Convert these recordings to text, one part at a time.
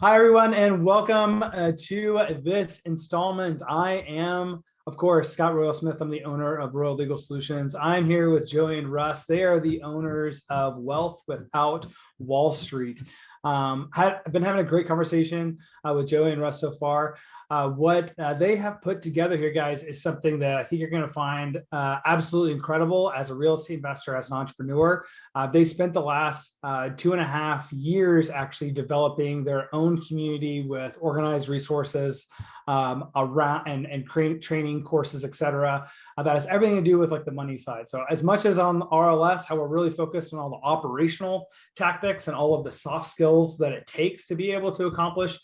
Hi, everyone, and welcome to this installment. I am, of course, Scott Royal Smith. I'm the owner of Royal Legal Solutions. I'm here with Joey and Russ. They are the owners of Wealth Without Wall Street. I've been having a great conversation with Joey and Russ so far. What they have put together here, guys, is something that I think you're going to find absolutely incredible as a real estate investor, as an entrepreneur. They spent the last 2.5 years actually developing their own community with organized resources around and create training courses, etc. That has everything to do with like the money side. So as much as on RLS, how we're really focused on all the operational tactics and all of the soft skills that it takes to be able to accomplish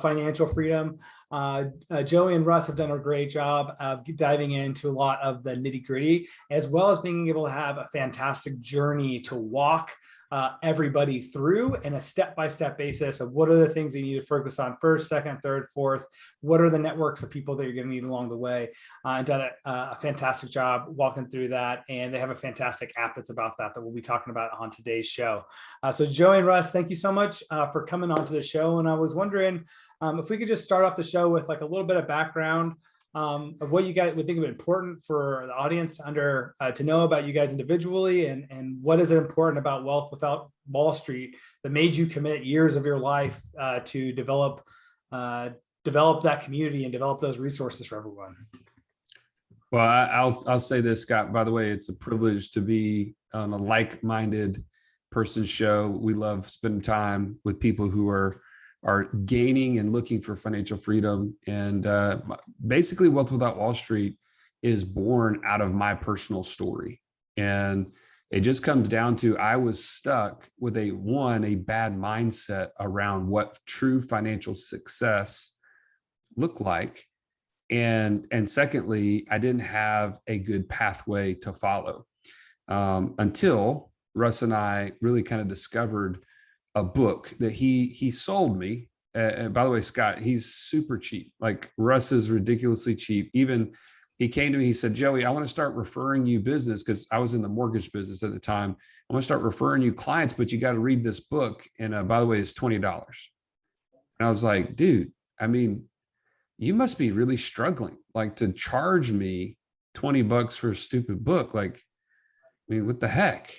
financial freedom. Joey and Russ have done a great job of diving into a lot of the nitty gritty, as well as being able to have a fantastic journey to walk everybody through in a step-by-step basis of what are the things you need to focus on first, second, third, fourth, what are the networks of people that you're going to need along the way, and done a fantastic job walking through that. And they have a fantastic app that's about that we'll be talking about on today's show. So Joey and Russ, thank you so much for coming onto the show. And I was wondering if we could just start off the show with like a little bit of background of what you guys would think of important for the audience to know about you guys individually, and what is important about Wealth Without Wall Street that made you commit years of your life to develop that community and develop those resources for everyone. Well, I'll say this, Scott. By the way, it's a privilege to be on a like-minded person's show. We love spending time with people who are gaining and looking for financial freedom. And basically Wealth Without Wall Street is born out of my personal story. And it just comes down to, I was stuck with a bad mindset around what true financial success looked like. And secondly, I didn't have a good pathway to follow until Russ and I really kind of discovered a book that he sold me. And by the way, Scott, he's super cheap. Like Russ is ridiculously cheap. Even he came to me, he said, Joey, I want to start referring you business, because I was in the mortgage business at the time. I want to start referring you clients, but you got to read this book. And by the way, it's $20. And I was like, dude, I mean, you must be really struggling, like to charge me $20 for a stupid book. Like, I mean, what the heck?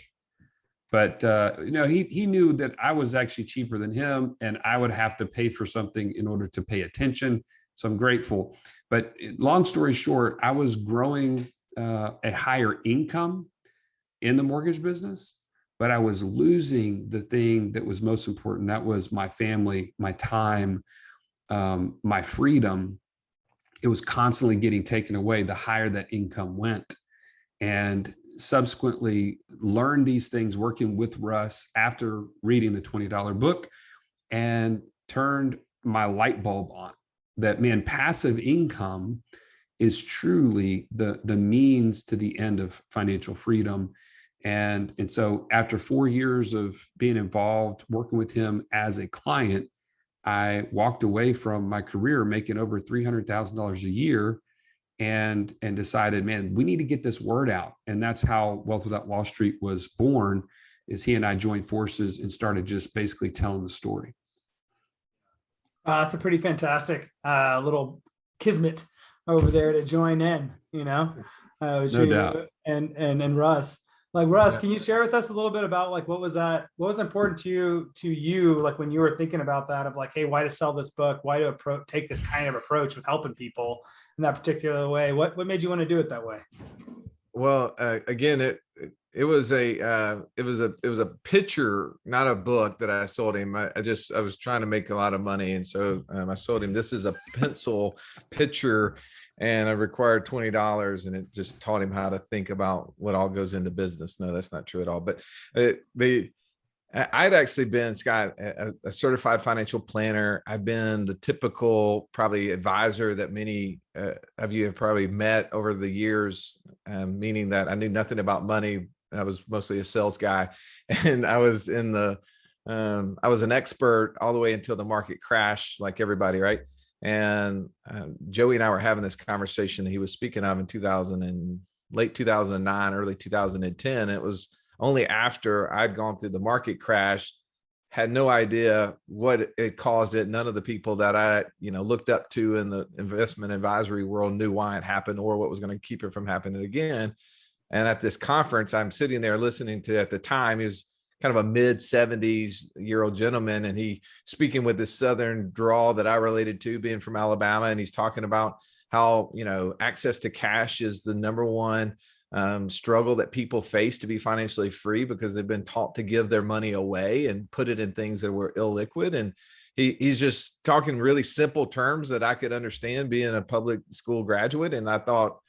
But he knew that I was actually cheaper than him, and I would have to pay for something in order to pay attention. So I'm grateful. But long story short, I was growing a higher income in the mortgage business, but I was losing the thing that was most important. That was my family, my time, my freedom. It was constantly getting taken away the higher that income went. And subsequently learned these things working with Russ after reading the $20 book, and turned my light bulb on that, man, passive income is truly the means to the end of financial freedom. And so after 4 years of being involved, working with him as a client, I walked away from my career making over $300,000 a year, and decided, man, we need to get this word out. And that's how Wealth Without Wall Street was born, is he and I joined forces and started just basically telling the story. That's a pretty fantastic little kismet over there to join in, no doubt. And Russ. Like Russ, Yeah. Can you share with us a little bit about like what was important to you like when you were thinking about that, of like, hey, why to sell this book? Why to take this kind of approach with helping people in that particular way? What made you want to do it that way? Well, again, it was a picture, not a book, that I sold him. I was trying to make a lot of money, and so I sold him. This is a pencil picture, and I required $20, and it just taught him how to think about what all goes into business. No, that's not true at all. But I'd actually been, Scott, a certified financial planner. I've been the typical probably advisor that many of you have probably met over the years, meaning that I knew nothing about money. I was mostly a sales guy, and I was I was an expert all the way until the market crashed, like everybody, right? And Joey and I were having this conversation that he was speaking of in late 2009, early 2010. It was only after I'd gone through the market crash, had no idea what it caused it. None of the people that I, looked up to in the investment advisory world knew why it happened or what was going to keep it from happening again. And at this conference, I'm sitting there listening to, at the time, he was kind of a mid-70s-year-old gentleman, and he speaking with this Southern drawl that I related to, being from Alabama. And he's talking about how, access to cash is the number one struggle that people face to be financially free, because they've been taught to give their money away and put it in things that were illiquid. And he's just talking really simple terms that I could understand, being a public school graduate. And I thought,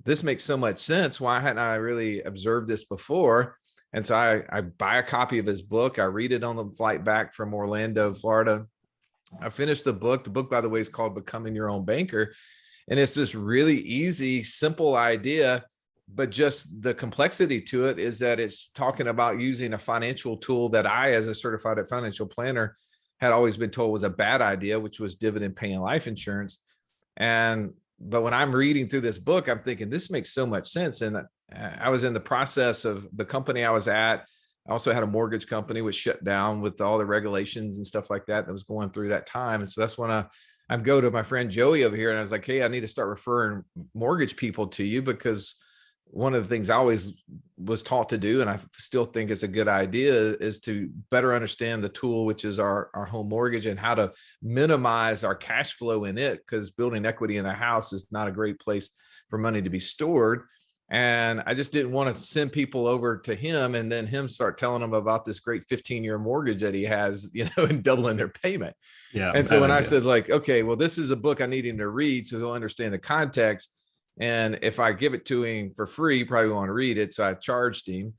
this makes so much sense. Why hadn't I really observed this before? And so I buy a copy of his book. I read it on the flight back from Orlando, Florida. I finished the book. The book, by the way, is called Becoming Your Own Banker. And it's this really easy, simple idea, but just the complexity to it is that it's talking about using a financial tool that I, as a certified financial planner, had always been told was a bad idea, which was dividend paying life insurance. But when I'm reading through this book, I'm thinking this makes so much sense. And I was in the process of the company I was at. I also had a mortgage company which shut down with all the regulations and stuff like that was going through that time. And so that's when I go to my friend Joey over here, and I was like, hey, I need to start referring mortgage people to you, because one of the things I always was taught to do, and I still think it's a good idea, is to better understand the tool, which is our home mortgage, and how to minimize our cash flow in it, because building equity in a house is not a great place for money to be stored. And I just didn't want to send people over to him and then him start telling them about this great 15-year mortgage that he has, and doubling their payment. Yeah. And so when I said, like, okay, well, this is a book I need him to read so he'll understand the context. And if I give it to him for free, he probably won't read it. So I charged him.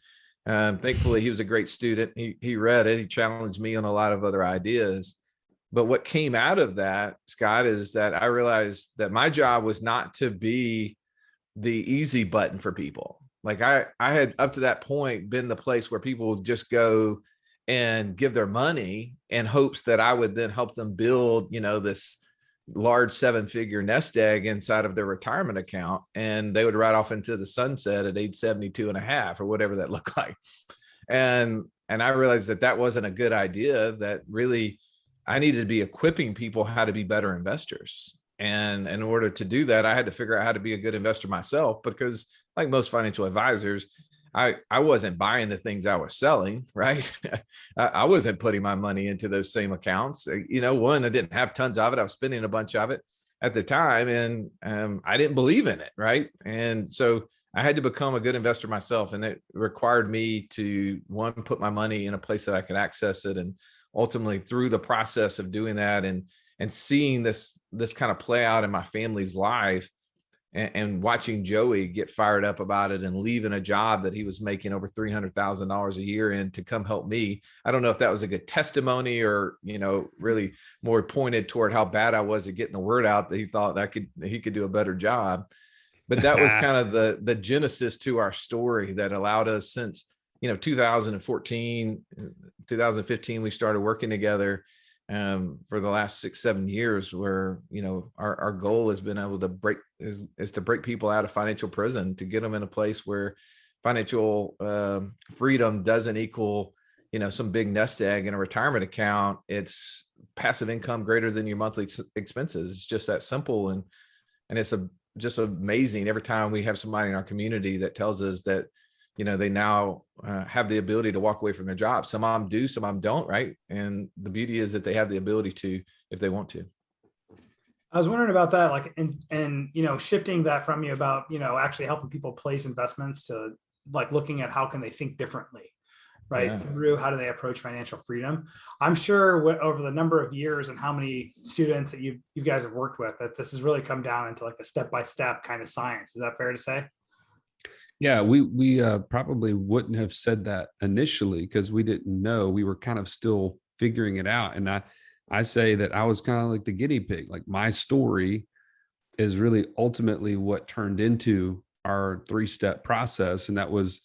Thankfully, he was a great student. He read it. He challenged me on a lot of other ideas. But what came out of that, Scott, is that I realized that my job was not to be the easy button for people. Like I had up to that point been the place where people would just go and give their money in hopes that I would then help them build, this large 7-figure nest egg inside of their retirement account. And they would ride off into the sunset at age 72 and a half or whatever that looked like. And I realized that wasn't a good idea, that really I needed to be equipping people how to be better investors. And in order to do that, I had to figure out how to be a good investor myself, because like most financial advisors, I wasn't buying the things I was selling, right? I wasn't putting my money into those same accounts. One, I didn't have tons of it. I was spending a bunch of it at the time, and I didn't believe in it, right? And so I had to become a good investor myself, and it required me to, one, put my money in a place that I could access it, and ultimately through the process of doing that and seeing this kind of play out in my family's life, and watching Joey get fired up about it and leaving a job that he was making over $300,000 a year in to come help me. I don't know if that was a good testimony or, really more pointed toward how bad I was at getting the word out, that he thought that he could do a better job. But that was kind of the genesis to our story that allowed us, since, 2014, 2015, we started working together for the last 6-7 years, where, our goal has been able to to break people out of financial prison, to get them in a place where financial freedom doesn't equal, some big nest egg in a retirement account. It's passive income greater than your monthly expenses. It's just that simple. And it's just amazing every time we have somebody in our community that tells us that, they now have the ability to walk away from their job. Some of them do, some of them don't, right? And the beauty is that they have the ability to, if they want to. I was wondering about that, like, and shifting that from you about, actually helping people place investments to like looking at how can they think differently, right? Yeah. Through how do they approach financial freedom? I'm sure over the number of years and how many students that you guys have worked with, that this has really come down into like a step-by-step kind of science. Is that fair to say? Yeah, we probably wouldn't have said that initially, because we didn't know. We were kind of still figuring it out. And I say that I was kind of like the guinea pig. Like, my story is really ultimately what turned into our 3-step process. And that was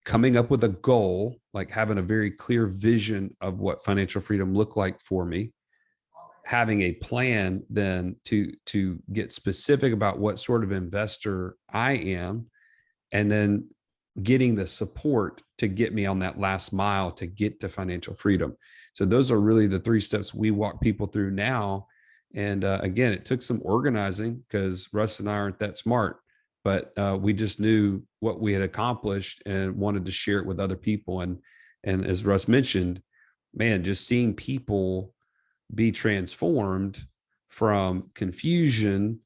coming up with a goal, like having a very clear vision of what financial freedom looked like for me, having a plan then to get specific about what sort of investor I am, and then getting the support to get me on that last mile to get to financial freedom. So those are really the 3 steps we walk people through now. And again, it took some organizing because Russ and I aren't that smart, but we just knew what we had accomplished and wanted to share it with other people. And as Russ mentioned, man, just seeing people be transformed from confusion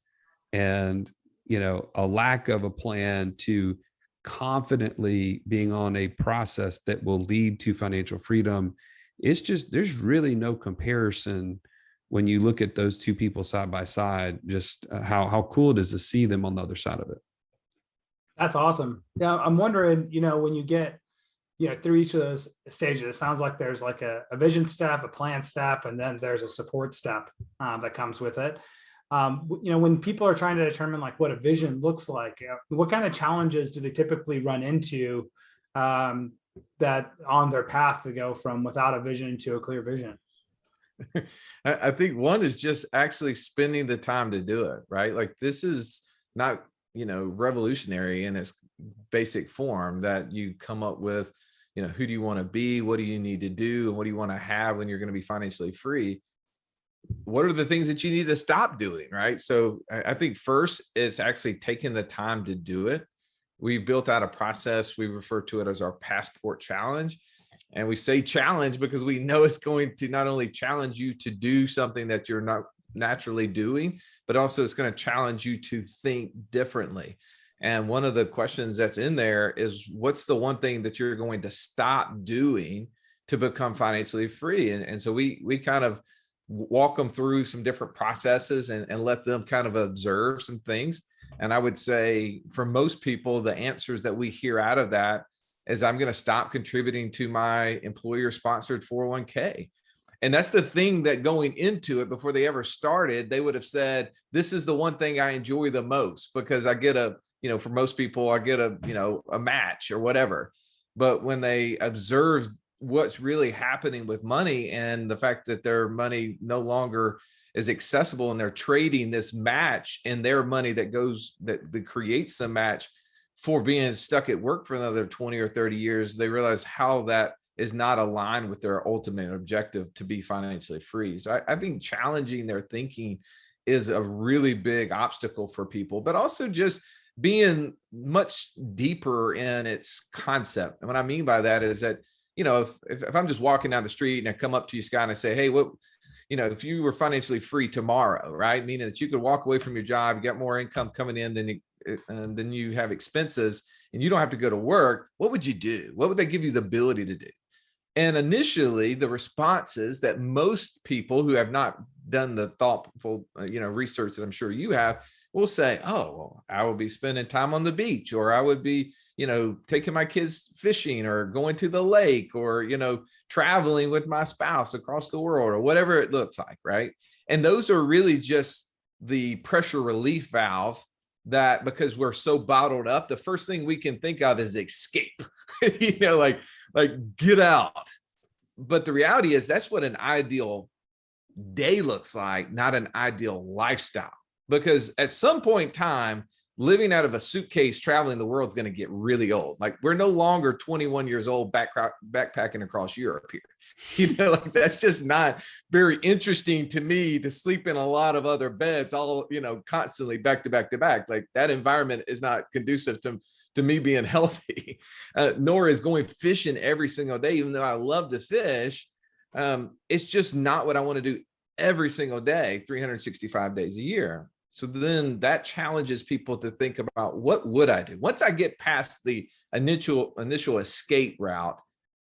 and, a lack of a plan to confidently being on a process that will lead to financial freedom. It's just, there's really no comparison when you look at those two people side by side, just how cool it is to see them on the other side of it. That's awesome. Yeah, I'm wondering, when you get, through each of those stages, it sounds like there's like a vision step, a plan step, and then there's a support step that comes with it. When people are trying to determine like what a vision looks like, what kind of challenges do they typically run into that on their path to go from without a vision to a clear vision? I think one is just actually spending the time to do it, right? Like this is not, revolutionary in its basic form that you come up with, who do you want to be? What do you need to do? And what do you want to have when you're going to be financially free? What are the things that you need to stop doing, right? So I think first it's actually taking the time to do it. We've built out a process. We refer to it as our passport challenge. And we say challenge because we know it's going to not only challenge you to do something that you're not naturally doing, but also it's going to challenge you to think differently. And one of the questions that's in there is, what's the one thing that you're going to stop doing to become financially free? And so we kind of walk them through some different processes and let them kind of observe some things. And I would say for most people, the answers that we hear out of that is, I'm going to stop contributing to my employer sponsored 401k. And that's the thing that going into it, before they ever started, they would have said, this is the one thing I enjoy the most because I get for most people, I get a match or whatever. But when they observe what's really happening with money and the fact that their money no longer is accessible and they're trading this match and their money that creates the match for being stuck at work for another 20 or 30 years, they realize how that is not aligned with their ultimate objective to be financially free. So I think challenging their thinking is a really big obstacle for people, but also just being much deeper in its concept. And what I mean by that is that, if I'm just walking down the street and I come up to you, Scott, and I say, hey, if you were financially free tomorrow, right? Meaning that you could walk away from your job, you get more income coming in than you have expenses, and you don't have to go to work. What would you do? What would they give you the ability to do? And initially, the responses that most people who have not done the thoughtful, research that I'm sure you have, will say, oh, well, I will be spending time on the beach, or I would be, taking my kids fishing or going to the lake, or, traveling with my spouse across the world, or whatever it looks like. Right. And those are really just the pressure relief valve that, because we're so bottled up, the first thing we can think of is escape, like get out. But the reality is that's what an ideal day looks like, not an ideal lifestyle. Because at some point in time, living out of a suitcase, traveling the world is going to get really old. Like we're no longer 21 years old backpacking across Europe here. That's just not very interesting to me to sleep in a lot of other beds, all, constantly back to back to back. Like that environment is not conducive to me being healthy, nor is going fishing every single day, even though I love to fish. It's just not what I want to do every single day, 365 days a year. So then that challenges people to think about, what would I do? Once I get past the initial escape route,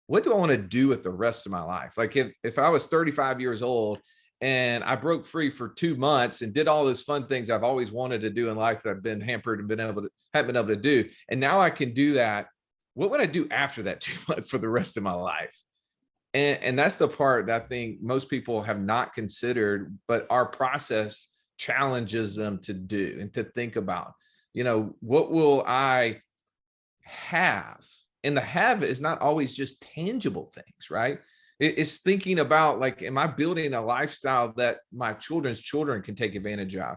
what do I want to do with the rest of my life? Like if I was 35 years old and I broke free for 2 months and did all those fun things I've always wanted to do in life that I've been hampered and haven't been able to do, and now I can do that, what would I do after that 2 months for the rest of my life? And that's the part that I think most people have not considered, but our process challenges them to do and to think about, what will I have? And the have is not always just tangible things, right? It's thinking about, like, am I building a lifestyle that my children's children can take advantage of?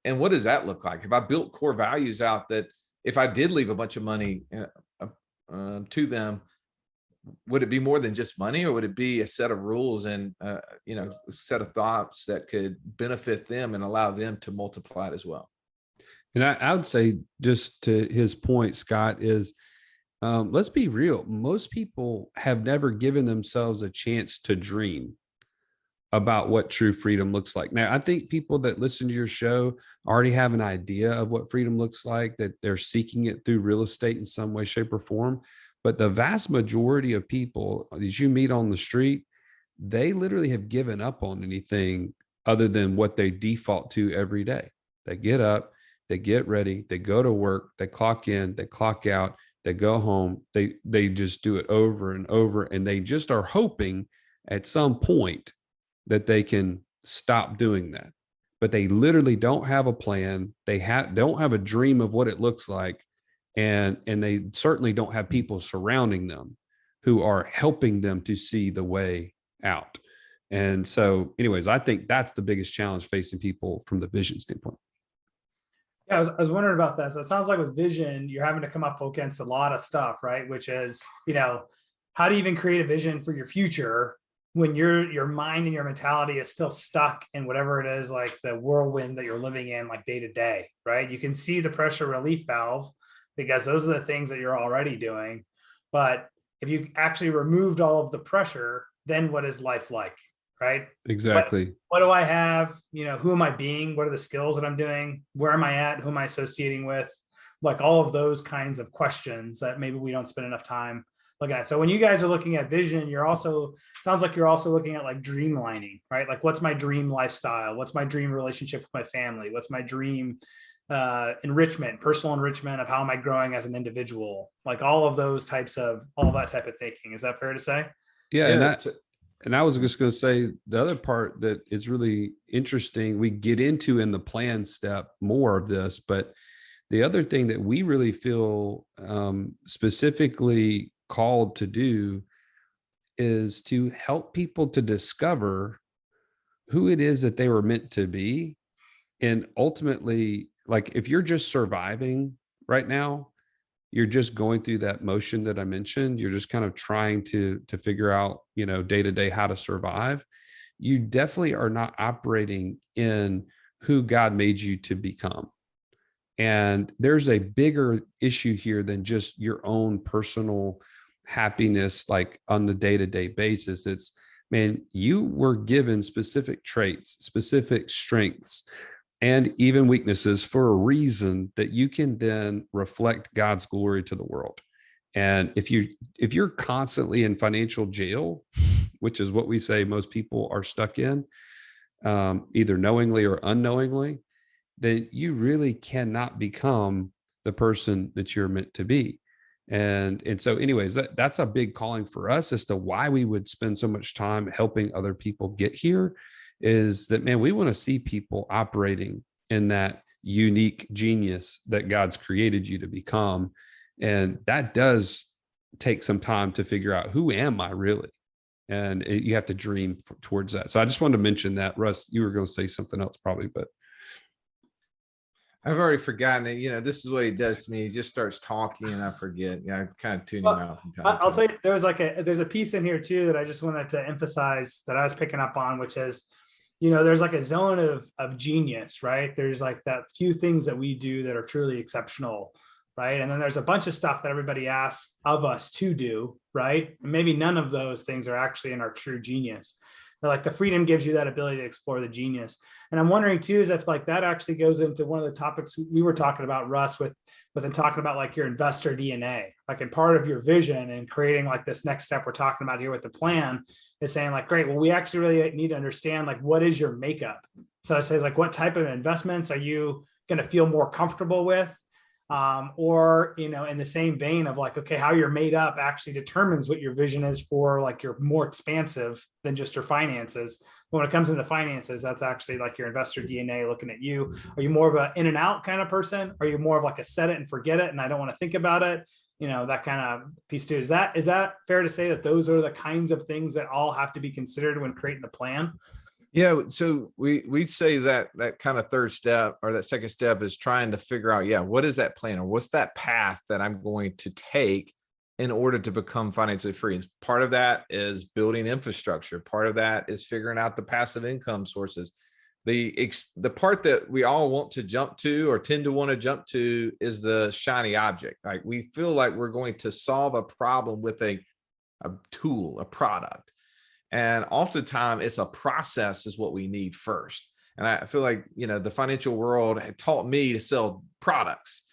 And what does that look like? Have I built core values out that if I did leave a bunch of money to them, would it be more than just money, or would it be a set of rules and a set of thoughts that could benefit them and allow them to multiply it as well? And I would say, just to his point, Scott, is let's be real. Most people have never given themselves a chance to dream about what true freedom looks like. Now, I think people that listen to your show already have an idea of what freedom looks like, that they're seeking it through real estate in some way, shape, or form. But the vast majority of people that you meet on the street, they literally have given up on anything other than what they default to every day. They get up, they get ready, they go to work, they clock in, they clock out, they go home. They just do it over and over, and they just are hoping at some point that they can stop doing that. But they literally don't have a plan. They don't have a dream of what it looks like. And they certainly don't have people surrounding them who are helping them to see the way out. And so anyways, I think that's the biggest challenge facing people from the vision standpoint. Yeah, I was wondering about that. So it sounds like with vision, you're having to come up against a lot of stuff, right? Which is, how do you even create a vision for your future when your mind and your mentality is still stuck in whatever it is, like the whirlwind that you're living in, like day to day, right? You can see the pressure relief valve because those are the things that you're already doing. But if you actually removed all of the pressure, then what is life like, right? Exactly. What do I have? Who am I being? What are the skills that I'm doing? Where am I at? Who am I associating with? Like all of those kinds of questions that maybe we don't spend enough time looking at. So when you guys are looking at vision, sounds like you're also looking at like dreamlining, right? Like, what's my dream lifestyle? What's my dream relationship with my family? What's my dream personal enrichment of how am I growing as an individual? Like all that type of thinking. Is that fair to say? Yeah. And I was just going to say the other part that is really interesting, we get into in the plan step more of this, but the other thing that we really feel specifically called to do is to help people to discover who it is that they were meant to be. And ultimately, like, if you're just surviving right now, you're just going through that motion that I mentioned, you're just kind of trying to figure out, day to day how to survive. You definitely are not operating in who God made you to become. And there's a bigger issue here than just your own personal happiness, like on the day-to-day basis. It's, man, you were given specific traits, specific strengths, and even weaknesses for a reason that you can then reflect God's glory to the world. And if you're constantly in financial jail, which is what we say most people are stuck in, either knowingly or unknowingly, then you really cannot become the person that you're meant to be. And so anyways, that's a big calling for us as to why we would spend so much time helping other people get here, is that, man, we want to see people operating in that unique genius that God's created you to become. And that does take some time to figure out, who am I really? And you have to dream towards that. So I just wanted to mention that. Russ, you were going to say something else probably, but I've already forgotten it. This is what he does to me. He just starts talking and I forget. Yeah, I kind of tune him out. I'll tell you, there's a piece in here too that I just wanted to emphasize that I was picking up on, which is, there's like a zone of genius, right? There's like that few things that we do that are truly exceptional, right? And then there's a bunch of stuff that everybody asks of us to do, right? And maybe none of those things are actually in our true genius. But like the freedom gives you that ability to explore the genius. And I'm wondering too, is if like that actually goes into one of the topics we were talking about, Russ, with talking about like your investor DNA, like in part of your vision and creating like this next step we're talking about here with the plan is saying like, great, well, we actually really need to understand like, what is your makeup? So I say like, what type of investments are you going to feel more comfortable with? Or, in the same vein of like, okay, how you're made up actually determines what your vision is for, like you're more expansive than just your finances. But when it comes into finances, that's actually like your investor DNA looking at you. Are you more of an in and out kind of person? Are you more of like a set it and forget it and I don't want to think about it? That kind of piece too. Is that fair to say that those are the kinds of things that all have to be considered when creating the plan? Yeah, so we say that kind of third step, or that second step, is trying to figure out, what is that plan, or what's that path that I'm going to take in order to become financially free. And part of that is building infrastructure. Part of that is figuring out the passive income sources. The part that we all want to jump to or tend to want to jump to is the shiny object. Like we feel like we're going to solve a problem with a tool, a product. And oftentimes it's a process is what we need first. And I feel like, the financial world had taught me to sell products.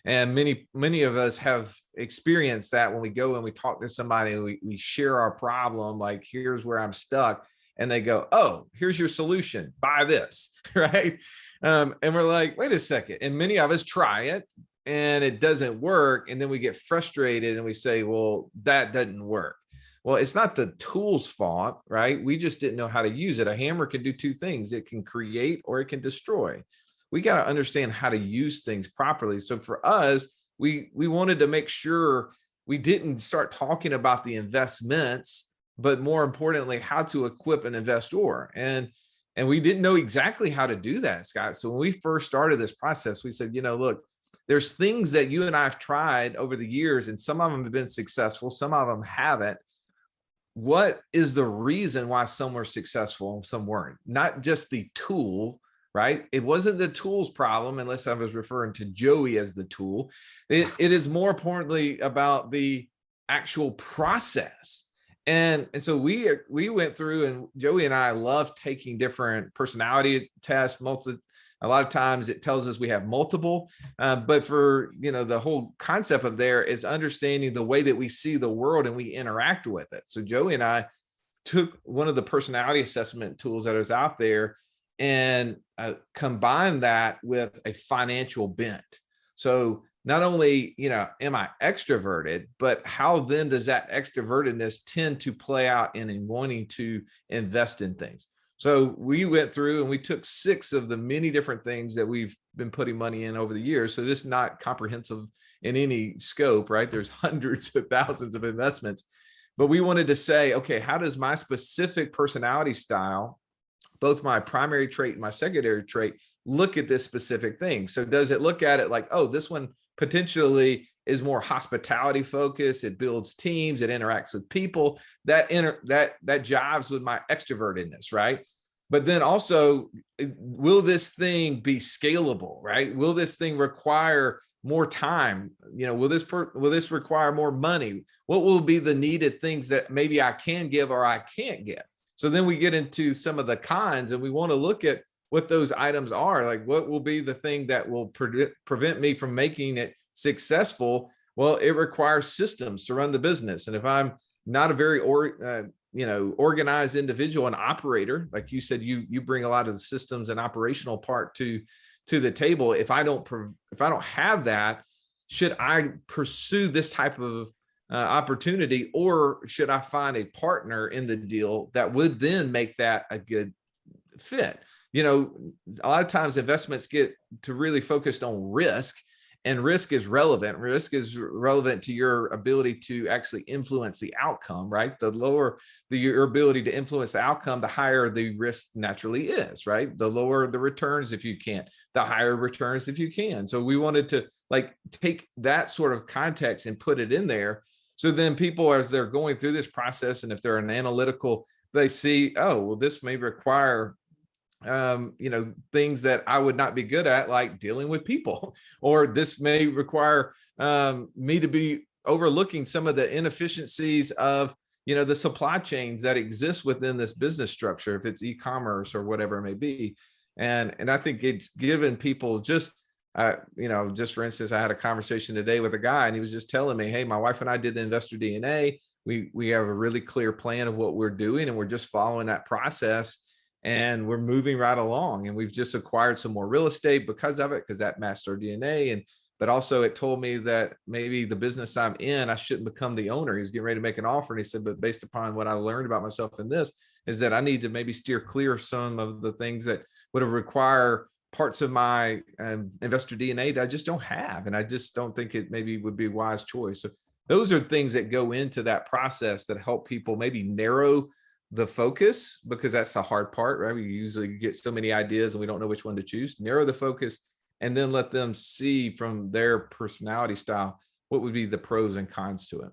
And many of us have experienced that when we go and we talk to somebody and we share our problem, like, here's where I'm stuck. And they go, oh, here's your solution, buy this, right? And we're like, wait a second. And many of us try it and it doesn't work. And then we get frustrated and we say, well, that doesn't work. Well, it's not the tool's fault, right? We just didn't know how to use it. A hammer can do two things. It can create or it can destroy. We got to understand how to use things properly. So for us, we wanted to make sure we didn't start talking about the investments, but more importantly, how to equip an investor. And we didn't know exactly how to do that, Scott. So when we first started this process, we said, look, there's things that you and I have tried over the years, and some of them have been successful, some of them haven't. What is the reason why some were successful and some weren't? Not just the tool, right? It wasn't the tool's problem, unless I was referring to Joey as the tool. It is more importantly about the actual process. And so we went through, and Joey and I love taking different personality tests. A lot of times it tells us we have multiple, but for, the whole concept of there is understanding the way that we see the world and we interact with it. So Joey and I took one of the personality assessment tools that is out there and combined that with a financial bent. So not only, am I extroverted, but how then does that extrovertedness tend to play out in wanting to invest in things? So we went through and we took 6 of the many different things that we've been putting money in over the years. So this is not comprehensive in any scope, right? There's hundreds of thousands of investments, but we wanted to say, okay, how does my specific personality style, both my primary trait and my secondary trait, look at this specific thing? So does it look at it like, oh, this one potentially is more hospitality focused, it builds teams, it interacts with people, that jives with my extrovertedness, right? But then also, will this thing be scalable, right? Will this thing require more time? Will this require more money? What will be the needed things that maybe I can give or I can't give? So then we get into some of the cons, and we want to look at what those items are. Like, what will be the thing that will prevent me from making it successful? Well, it requires systems to run the business. And if I'm not a very organized individual and operator, like you said, you bring a lot of the systems and operational part to the table. If I don't have that, should I pursue this type of opportunity, or should I find a partner in the deal that would then make that a good fit? A lot of times investments get to really focused on risk, and risk is relevant. Risk is relevant to your ability to actually influence the outcome, right? The lower your ability to influence the outcome, the higher the risk naturally is, right? The lower the returns if you can't, the higher returns if you can. So we wanted to take that sort of context and put it in there. So then people, as they're going through this process, and if they're an analytical, they see, oh, well, this may require things that I would not be good at, like dealing with people, or this may require me to be overlooking some of the inefficiencies of, the supply chains that exist within this business structure, if it's e-commerce or whatever it may be. And I think it's given people just for instance, I had a conversation today with a guy, and he was just telling me, hey, my wife and I did the investor DNA. We have a really clear plan of what we're doing, and we're just following that process. And we're moving right along, and we've just acquired some more real estate because of it, because that matched our DNA. But also it told me that maybe the business I'm in, I shouldn't become the owner. He's getting ready to make an offer. And he said, but based upon what I learned about myself in this, is that I need to maybe steer clear of some of the things that would have require parts of my investor DNA that I just don't have. And I just don't think it maybe would be a wise choice. So those are things that go into that process that help people maybe narrow the focus, because that's the hard part, right? We usually get so many ideas and we don't know which one to choose. Narrow the focus, and then let them see from their personality style what would be the pros and cons to it.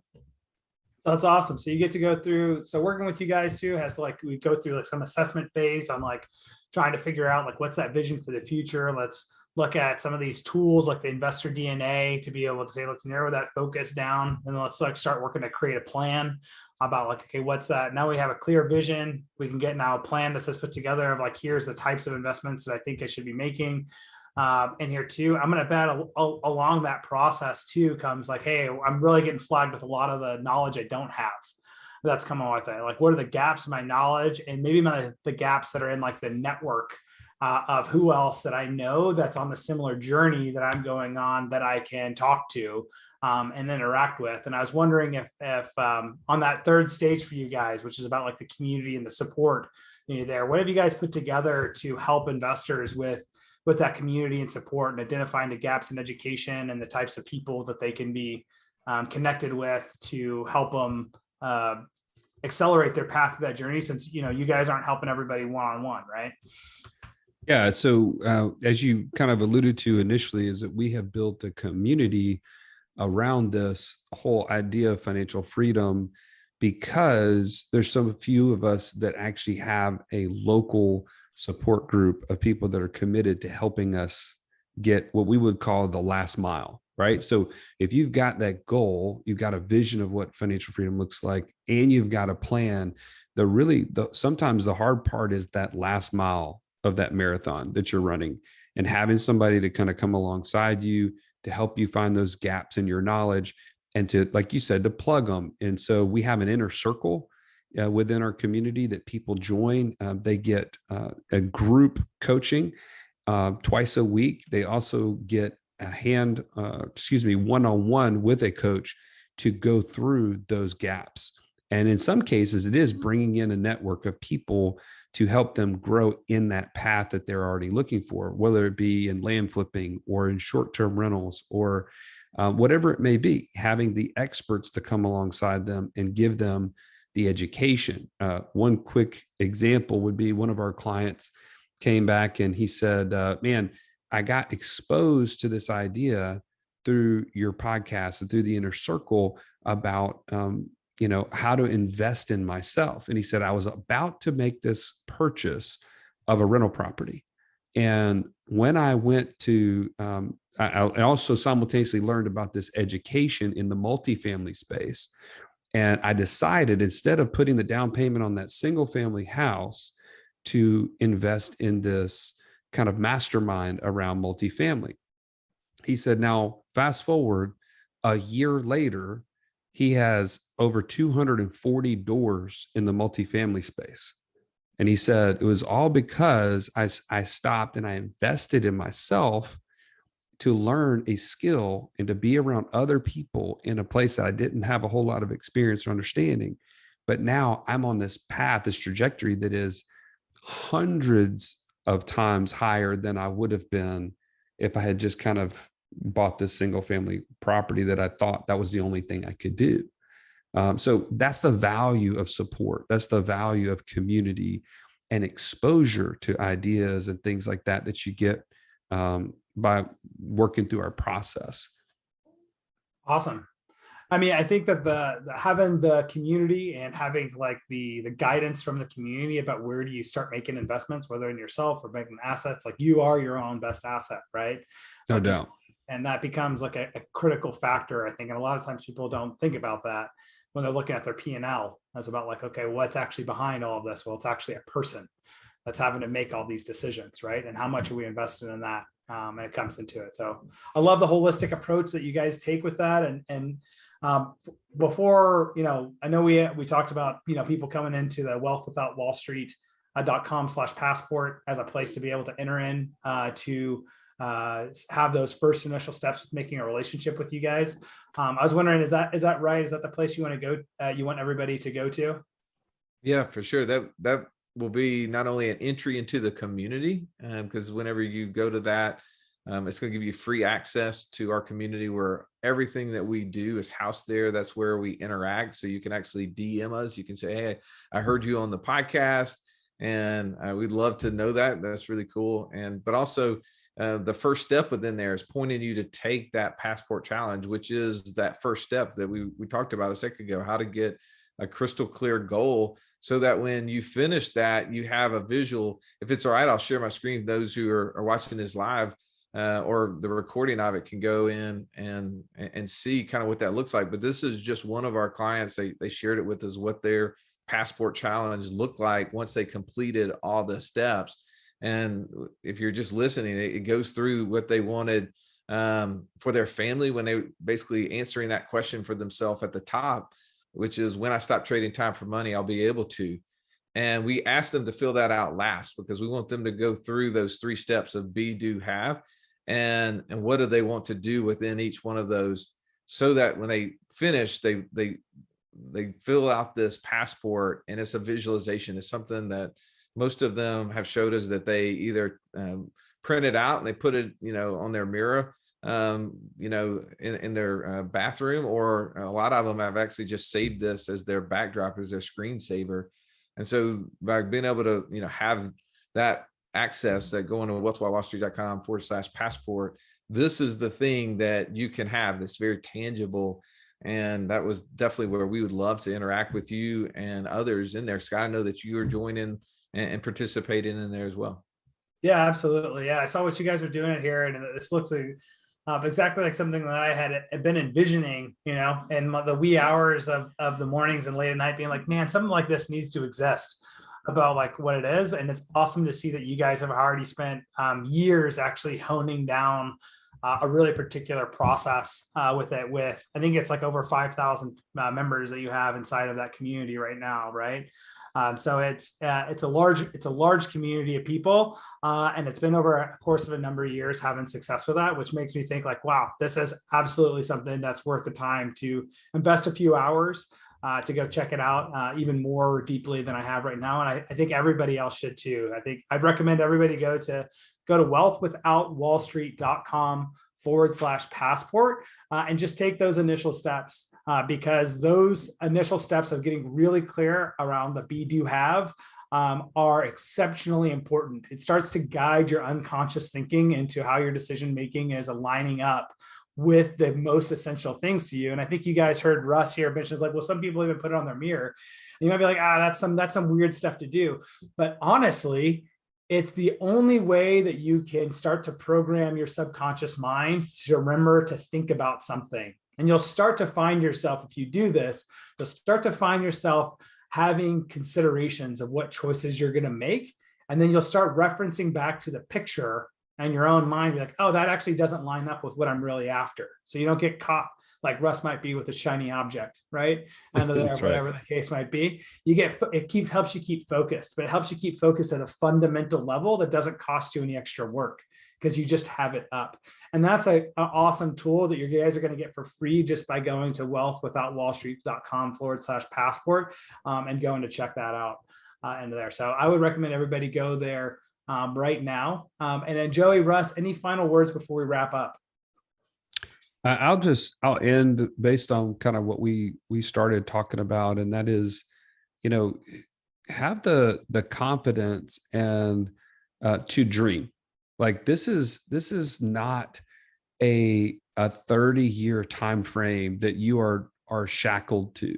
So that's awesome. So you get to go through, so working with you guys too has like, we go through like some assessment phase on like trying to figure out like what's that vision for the future. Let's look at some of these tools like the investor DNA to be able to say, let's narrow that focus down and let's like start working to create a plan about like, okay, what's that? Now we have a clear vision. We can get now a plan that says put together of like, here's the types of investments that I think I should be making. And here too, I'm going to bet along that process too comes like, hey, I'm really getting flagged with a lot of the knowledge I don't have. That's coming with it. Like, what are the gaps in my knowledge, and maybe the gaps that are in like the network of who else that I know that's on the similar journey that I'm going on that I can talk to and interact with. And I was wondering if on that third stage for you guys, which is about like the community and the support, there, what have you guys put together to help investors with that community and support and identifying the gaps in education and the types of people that they can be connected with to help them accelerate their path to that journey, since you guys aren't helping everybody one-on-one, right? Yeah. So as you kind of alluded to initially, is that we have built a community around this whole idea of financial freedom, because there's so few of us that actually have a local support group of people that are committed to helping us get what we would call the last mile, right? So if you've got that goal, you've got a vision of what financial freedom looks like, and you've got a plan, sometimes the hard part is that last mile of that marathon that you're running, and having somebody to kind of come alongside you to help you find those gaps in your knowledge and to, like you said, to plug them. And so we have an inner circle within our community that people join. They get a group coaching twice a week. They also get one-on-one with a coach to go through those gaps. And in some cases, it is bringing in a network of people to help them grow in that path that they're already looking for, whether it be in land flipping or in short-term rentals or whatever it may be, having the experts to come alongside them and give them the education. One quick example would be one of our clients came back and he said, man, I got exposed to this idea through your podcast and through the inner circle about how to invest in myself. And he said, I was about to make this purchase of a rental property. And when I went to, I also simultaneously learned about this education in the multifamily space. And I decided, instead of putting the down payment on that single family house, to invest in this kind of mastermind around multifamily. He said, now fast forward a year later, he has over 240 doors in the multifamily space. And he said, it was all because I stopped and I invested in myself to learn a skill and to be around other people in a place that I didn't have a whole lot of experience or understanding. But now I'm on this path, this trajectory that is hundreds of times higher than I would have been if I had just kind of bought this single family property that I thought that was the only thing I could do. So that's the value of support. That's the value of community and exposure to ideas and things like that you get by working through our process. Awesome. I mean, I think that the having the community and having like the guidance from the community about where do you start making investments, whether in yourself or making assets, like you are your own best asset, right? No doubt. And that becomes like a critical factor, I think. And a lot of times people don't think about that when they're looking at their P&L. That's about like, okay, what's actually behind all of this? Well, it's actually a person that's having to make all these decisions, right? And how much are we invested in that? And it comes into it. So I love the holistic approach that you guys take with that. And before, I know we talked about, people coming into the Wealth Without Wall Street.com/passport as a place to be able to enter in to have those first initial steps with making a relationship with you guys. I was wondering, is that right? Is that the place you want to go? You want everybody to go to? Yeah, for sure. That will be not only an entry into the community, because whenever you go to that, it's going to give you free access to our community where everything that we do is housed there. That's where we interact. So you can actually DM us. You can say, hey, I heard you on the podcast and we'd love to know that. That's really cool. But also the first step within there is pointing you to take that passport challenge, which is that first step that we talked about a second ago, how to get a crystal clear goal so that when you finish that, you have a visual. If it's all right, I'll share my screen. Those who are watching this live or the recording of it can go in and see kind of what that looks like. But this is just one of our clients. They shared it with us, what their passport challenge looked like once they completed all the steps. And if you're just listening, it goes through what they wanted for their family when they basically answering that question for themselves at the top, which is, when I stop trading time for money, I'll be able to. And we asked them to fill that out last because we want them to go through those 3 steps of be, do, have, and what do they want to do within each one of those, so that when they finish, they fill out this passport. And it's a visualization. It's something that most of them have showed us that they either print it out and they put it, on their mirror, in their bathroom, or a lot of them have actually just saved this as their backdrop, as their screensaver. And so by being able to, have that access, that going to wealthwhilewallstreet.com/passport, this is the thing that you can have, this very tangible. And that was definitely where we would love to interact with you and others in there. Scott, I know that you are joining and participating in there as well. Yeah, absolutely. Yeah, I saw what you guys were doing it here, and this looks like exactly like something that I had been envisioning, in the wee hours of the mornings and late at night, being like, man, something like this needs to exist, about like what it is. And it's awesome to see that you guys have already spent years actually honing down a really particular process with it. I think it's like over 5,000 members that you have inside of that community right now, right? So it's a large community of people, and it's been over a course of a number of years having success with that, which makes me think like, wow, this is absolutely something that's worth the time to invest a few hours to go check it out even more deeply than I have right now. And I think everybody else should too. I think I'd recommend everybody go to wealthwithoutwallstreet.com/passport and just take those initial steps. Because those initial steps of getting really clear around the be, do, have are exceptionally important. It starts to guide your unconscious thinking into how your decision making is aligning up with the most essential things to you. And I think you guys heard Russ here mention, like, well, some people even put it on their mirror. And you might be like, that's some weird stuff to do. But honestly, it's the only way that you can start to program your subconscious mind to remember to think about something. And you'll start to find yourself, if you do this, you'll start to find yourself having considerations of what choices you're going to make. And then you'll start referencing back to the picture and your own mind, be like, oh, that actually doesn't line up with what I'm really after. So you don't get caught like Russ might be with a shiny object, right? And whatever the case might be. Helps you keep focused, but it helps you keep focused at a fundamental level that doesn't cost you any extra work, because you just have it up. And that's an awesome tool that you guys are going to get for free just by going to wealthwithoutwallstreet.com/passport and going to check that out into there. So I would recommend everybody go there right now. And then Joey, Russ, any final words before we wrap up? I'll end based on kind of what we started talking about. And that is, have the confidence and to dream. Like this is not a 30-year time frame that you are shackled to,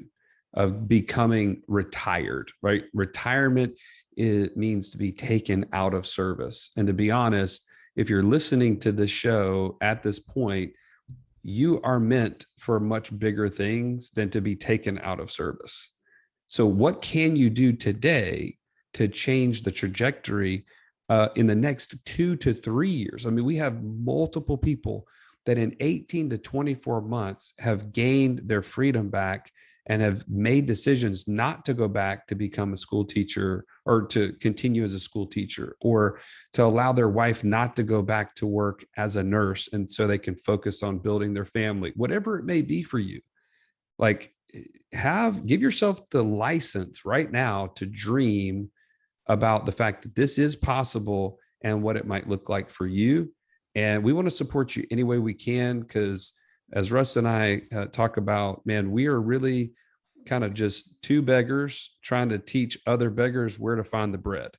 of becoming retired, right? Retirement, it means to be taken out of service. And to be honest, if you're listening to this show at this point, you are meant for much bigger things than to be taken out of service. So what can you do today to change the trajectory in the next 2 to 3 years? I mean, we have multiple people that in 18 to 24 months have gained their freedom back and have made decisions not to go back to become a school teacher or to continue as a school teacher, or to allow their wife not to go back to work as a nurse, and so they can focus on building their family, whatever it may be for you. Like, give yourself the license right now to dream about the fact that this is possible and what it might look like for you. And we want to support you any way we can, because as Russ and I talk about, man, we are really kind of just two beggars trying to teach other beggars where to find the bread.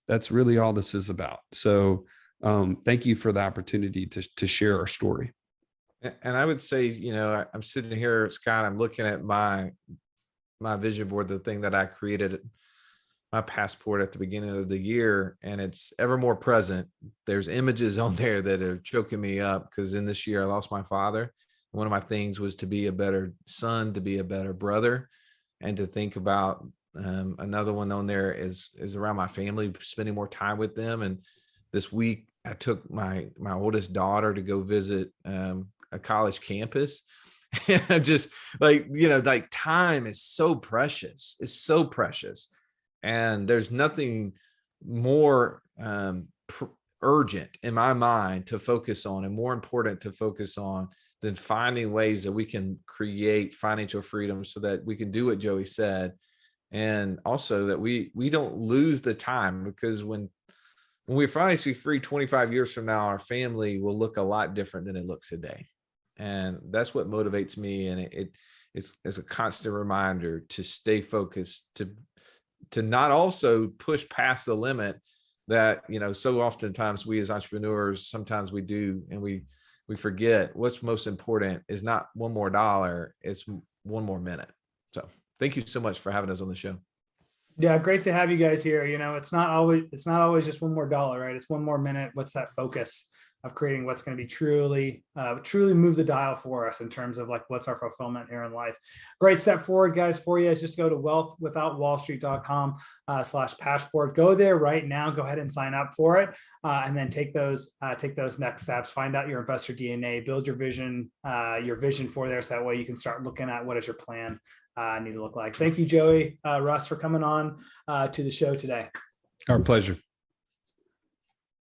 That's really all this is about. So Thank you for the opportunity to share our story. And I would say, I'm sitting here, Scott, I'm looking at my vision board, the thing that I created, my passport at the beginning of the year, and it's ever more present. There's images on there that are choking me up because in this year I lost my father. One of my things was to be a better son, to be a better brother, and to think about another one on there is around my family, spending more time with them. And this week I took my oldest daughter to go visit a college campus. And I'm just like, time is so precious. It's so precious. And there's nothing more urgent in my mind to focus on and more important to focus on than finding ways that we can create financial freedom so that we can do what Joey said. And also that we don't lose the time, because when we're financially free 25 years from now, our family will look a lot different than it looks today. And that's what motivates me. And it's a constant reminder to stay focused, to not also push past the limit that, so oftentimes we as entrepreneurs, sometimes we do, and we forget what's most important is not one more dollar, it's one more minute. So thank you so much for having us on the show. Yeah, great to have you guys here. It's not always just one more dollar, right? It's one more minute. What's that focus of creating what's going to be truly move the dial for us in terms of like what's our fulfillment here in life. Great step forward, guys, for you is just go to wealthwithoutwallstreet.com/passport. Go there right now. Go ahead and sign up for it, and then take those next steps. Find out your investor DNA. Build your vision for there, so that way you can start looking at what does your plan need to look like. Thank you, Joey, Russ, for coming on to the show today. Our pleasure.